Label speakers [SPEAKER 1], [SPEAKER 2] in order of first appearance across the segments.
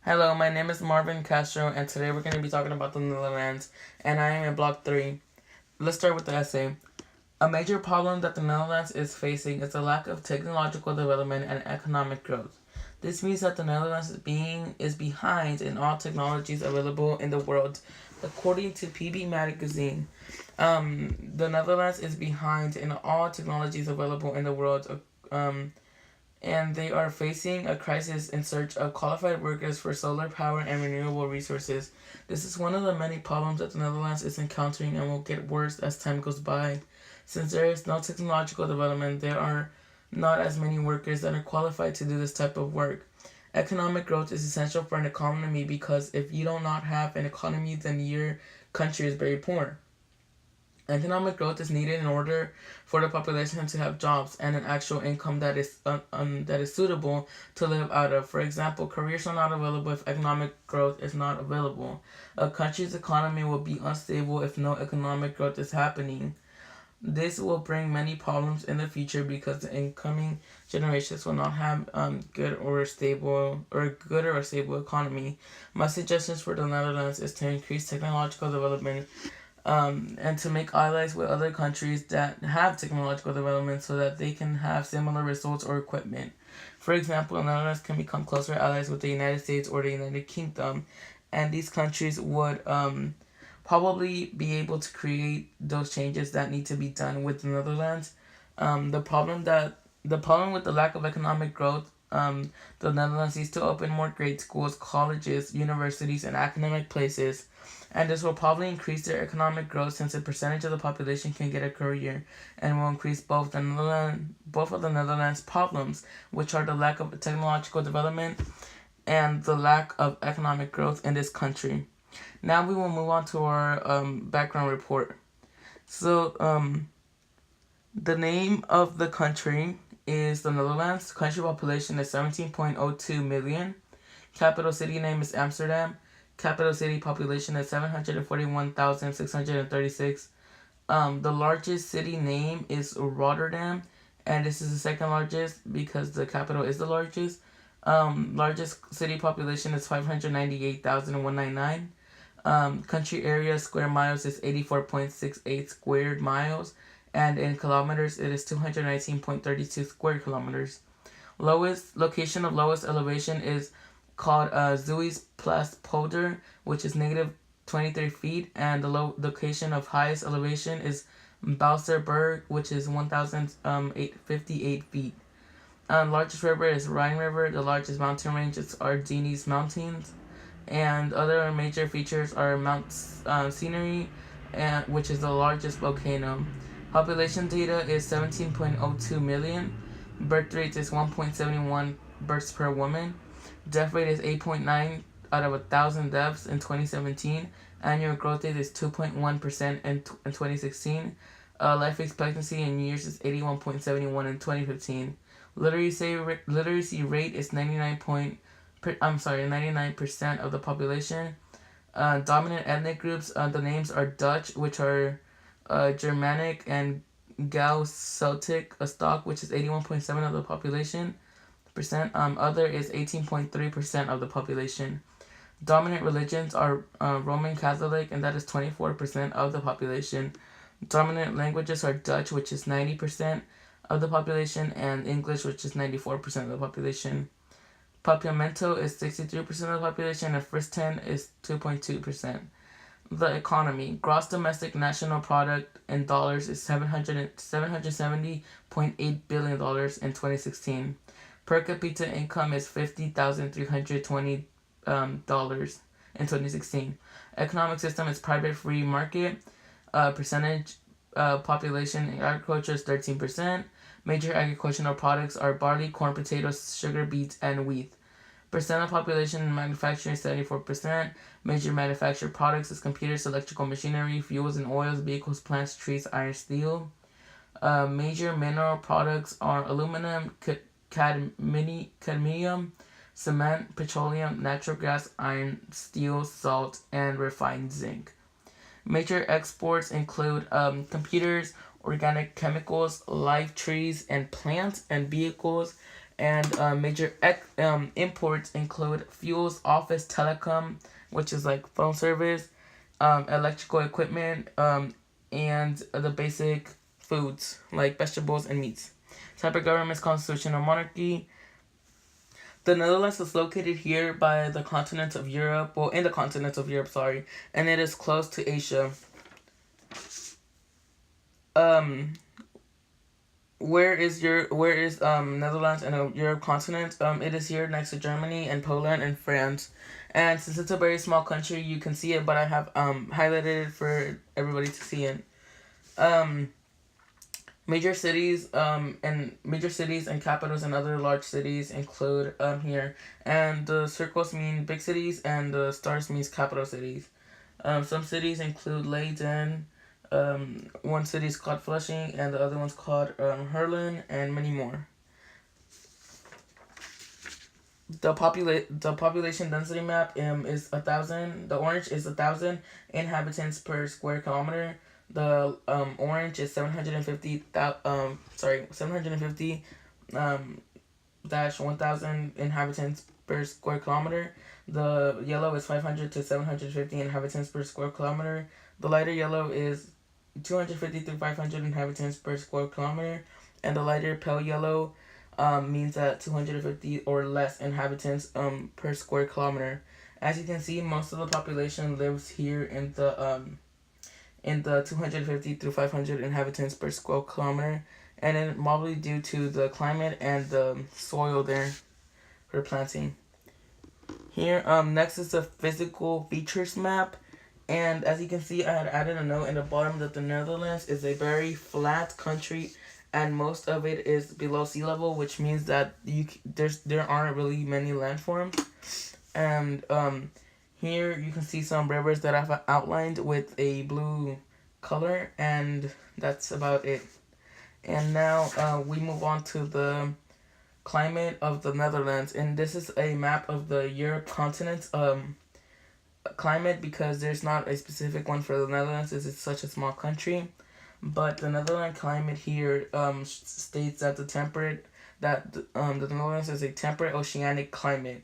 [SPEAKER 1] Hello, my name is Marvin Castro, and today we're going to be talking about the Netherlands, and I am in Block 3. Let's start with the essay. A major problem that the Netherlands is facing is the lack of technological development and economic growth. This means that the Netherlands is behind in all technologies available in the world. According to PB Magazine, the Netherlands is behind in all technologies available in the world. And they are facing a crisis in search of qualified workers for solar power and renewable resources. This is one of the many problems that the Netherlands is encountering and will get worse as time goes by. Since there is no technological development, there are not as many workers that are qualified to do this type of work. Economic growth is essential for an economy because if you do not have an economy, then your country is very poor. Economic growth is needed in order for the population to have jobs and an actual income that is suitable to live out of. For example, careers are not available if economic growth is not available. A country's economy will be unstable if no economic growth is happening. This will bring many problems in the future because the incoming generations will not have good or stable economy. My suggestions for the Netherlands is to increase technological development and to make allies with other countries that have technological development so that they can have similar results or equipment. For example, the Netherlands can become closer allies with the United States or the United Kingdom, and these countries would probably be able to create those changes that need to be done with the Netherlands. The problem with the lack of economic growth, the Netherlands needs to open more grade schools, colleges, universities, and academic places, and this will probably increase their economic growth since a percentage of the population can get a career, and will increase both of the Netherlands' problems, which are the lack of technological development and the lack of economic growth in this country. Now we will move on to our background report. So, the name of the country is the Netherlands. Country population is 17.02 million. Capital city name is Amsterdam. Capital city population is 741,636. The largest city name is Rotterdam, and this is the second largest because the capital is the largest. Largest city population is 598,199. Country area square miles is 84.68 squared miles, and in kilometers it is 219.32 square kilometers. Location of lowest elevation is called Zeeuws Plus Polder, which is negative 23 feet, and the location of highest elevation is Bouwsterberg, which is 1,858 feet. Largest river is Rhine River. The largest mountain ranges are Ardennes Mountains, and other major features are Mount Scenery, which is the largest volcano. Population data is 17.02 million. Birth rate is 1.71 births per woman. Death rate is 8.9 out of 1,000 deaths in 2017. Annual growth rate is 2.1% in 2016. Life expectancy in years is 81.71 in 2015. Literacy rate is 99% of the population. Dominant ethnic groups, the names are Dutch, which are Germanic, and Gauls Celtic stock, which is 81.7% of the population. Other is 18.3% of the population. Dominant religions are Roman Catholic, and that is 24% of the population. Dominant languages are Dutch, which is 90% of the population, and English, which is 94% of the population. Papiamento is 63% of the population, and first 10 is 2.2%. The economy. Gross domestic national product in dollars is $770.8 billion in 2016. Per capita income is $50,320 in 2016. Economic system is private free market. Percentage population in agriculture is 13%. Major agricultural products are barley, corn, potatoes, sugar beets, and wheat. Percent of population in manufacturing is 74%. Major manufactured products is computers, electrical machinery, fuels and oils, vehicles, plants, trees, iron, steel. Major mineral products are aluminum, cadmium, cement, petroleum, natural gas, iron, steel, salt, and refined zinc. Major exports include computers, organic chemicals, live trees and plants, and vehicles, And major imports include fuels, office, telecom, which is like phone service, electrical equipment, and the basic foods like vegetables and meats. Type of government is constitutional monarchy. The Netherlands is located here by the continent of Europe, well, in the continent of Europe, sorry, and it is close to Asia. Where is Netherlands in a Europe continent? It is here next to Germany and Poland and France. And since it's a very small country, you can see it, but I have highlighted it for everybody to see it. Major cities and capitals and other large cities include here, and the circles mean big cities and the stars means capital cities. Some cities include Leiden. One city is called Flushing, and the other one's called Herlin, and many more. The population density map is 1,000. The orange is 1,000 inhabitants per square kilometer. The orange is 750 dash 1,000 inhabitants per square kilometer. The yellow is 500 to 750 inhabitants per square kilometer. The lighter yellow is 250 to 500 inhabitants per square kilometer, and the lighter pale yellow means that 250 or less inhabitants per square kilometer. As you can see, most of the population lives here in the 250 to 500 inhabitants per square kilometer, and it's probably due to the climate and the soil there for planting. Here, next is the physical features map. And as you can see, I had added a note in the bottom that the Netherlands is a very flat country, and most of it is below sea level, which means that there aren't really many landforms. And here you can see some rivers that I've outlined with a blue color, and that's about it. And now we move on to the climate of the Netherlands, and this is a map of the Europe continent climate, because there's not a specific one for the Netherlands as it's such a small country. But the Netherlands climate here states that the Netherlands is a temperate oceanic climate.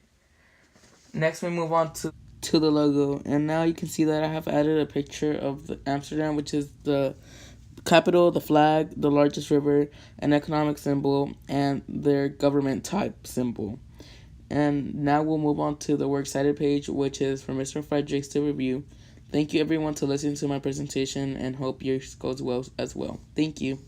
[SPEAKER 1] Next we move on to the logo, and now you can see that I have added a picture of Amsterdam, which is the capital, the flag, the largest river, an economic symbol, and their government type symbol. And now we'll move on to the Works Cited page, which is for Mr. Fredericks to review. Thank you everyone to listening to my presentation, and hope yours goes well as well. Thank you.